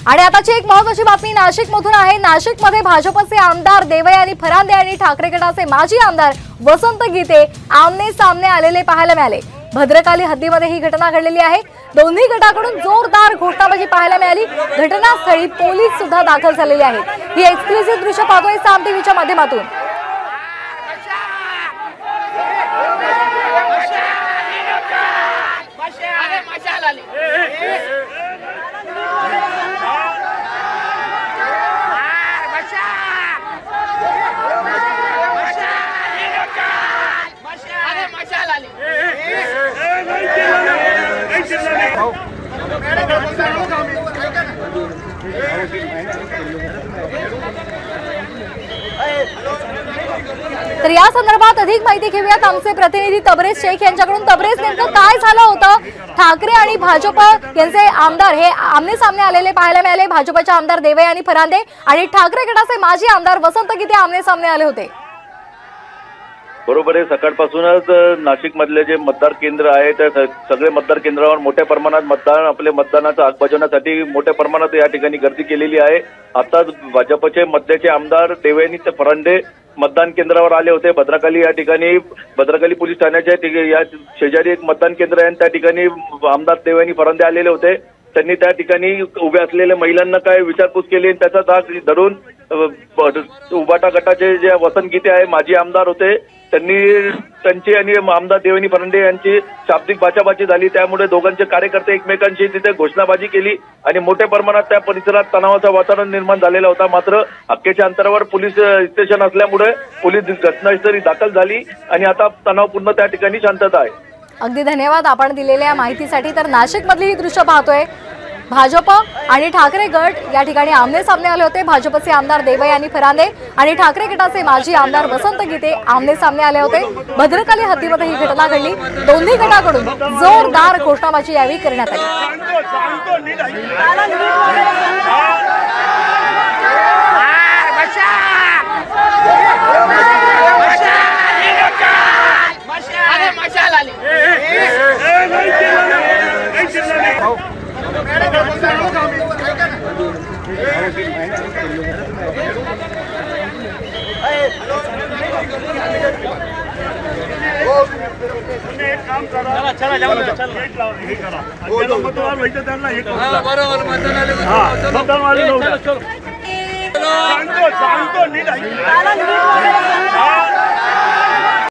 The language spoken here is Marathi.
आणि आताची एक महत्त्वाची बातमी नाशिकमधून आहे। नाशिकमध्ये भाजपचे आमदार देवयानी फरांदे आणि ठाकरे गटाचे माजी आमदार वसंत गीते आमने सामने आलेले पाहायला मिळाले। भद्रकाली हद्दीमध्ये ही घटना घडलेली आहे। दोन्ही गटाकडून जोरदार घोषणाबाजी पाहायला मिळाली। घटनास्थळी पोलीस सुद्धा दाखल झालेले आहेत। ही एक्सक्लुसिव्ह दृश्य पाहतोय साम टीव्हीच्या माध्यमातून। तर या संदर्भात अधिक माहिती घेऊयात आमचे प्रतिनिधी तबरेज शेख यांच्याकडून। तबरेज, नेमकं काय झालं होतं? ठाकरे आणि भाजप यांचे आमदार हे आमने सामने आलेले पाहायला मिळाले। भाजपचे आमदार देवयानी फरांदे आणि ठाकरे गटाचे माजी आमदार वसंत गीते आमने सामने आले होते। बरोबर आहे। सकाळपासूनच नाशिक मधले जे मतदार केंद्र आहे त्या सगळे मतदार केंद्रावर मोठ्या प्रमाणात आपले मतदानाचा हक बजावण्यासाठी मोठ्या प्रमाणात या ठिकाणी गर्दी केलेली आहे। आता भाजपचे मध्याचे आमदार देवयानी फरांदे मतदान केंद्रावर आले होते। भद्रकाली या ठिकाणी भद्रकाली पोलीस ठाण्याच्या या शेजारी एक मतदान केंद्र आहे, त्या ठिकाणी आमदार देवयानी फरांदे आलेले होते। त्यांनी त्या ठिकाणी उभ्या असलेल्या महिलांना काय विचारपूस केली, त्याचा धाक धरून उबाटा गटाचे जे वसंत गीते आहे माजी आमदार होते, त्यांची आणि आमदार देवयानी फरांदे यांची शाब्दिक बाचाबाची झाली। त्यामुळे दोघांचे कार्यकर्ते एकमेकांशी तिथे घोषणाबाजी केली आणि मोठ्या प्रमाणात त्या परिसरात तणावाचं वातावरण निर्माण झालेलं होता। मात्र अक्केच्या अंतरावर पोलीस स्टेशन असल्यामुळे पोलीस घटनास्थळी दाखल झाली आणि आता तणावपूर्ण त्या ठिकाणी शांतता आहे। अगदी धन्यवाद आपण दिलेल्या माहितीसाठी। तर नाशिक मधली ही दृश्य पाहतोय। भाजप आणि ठाकरे गट या ठिकाणी आमने सामने आले होते। भाजपचे आमदार देवयानी फरांदे आणि ठाकरे गटाचे माजी आमदार वसंत गीते आमने सामने आले होते। भद्रकाली हद्दीमध्ये ही घटना घडली। दोन्ही गटाकडून जोरदार घोषणाबाजी यावेळी करण्यात आली। चला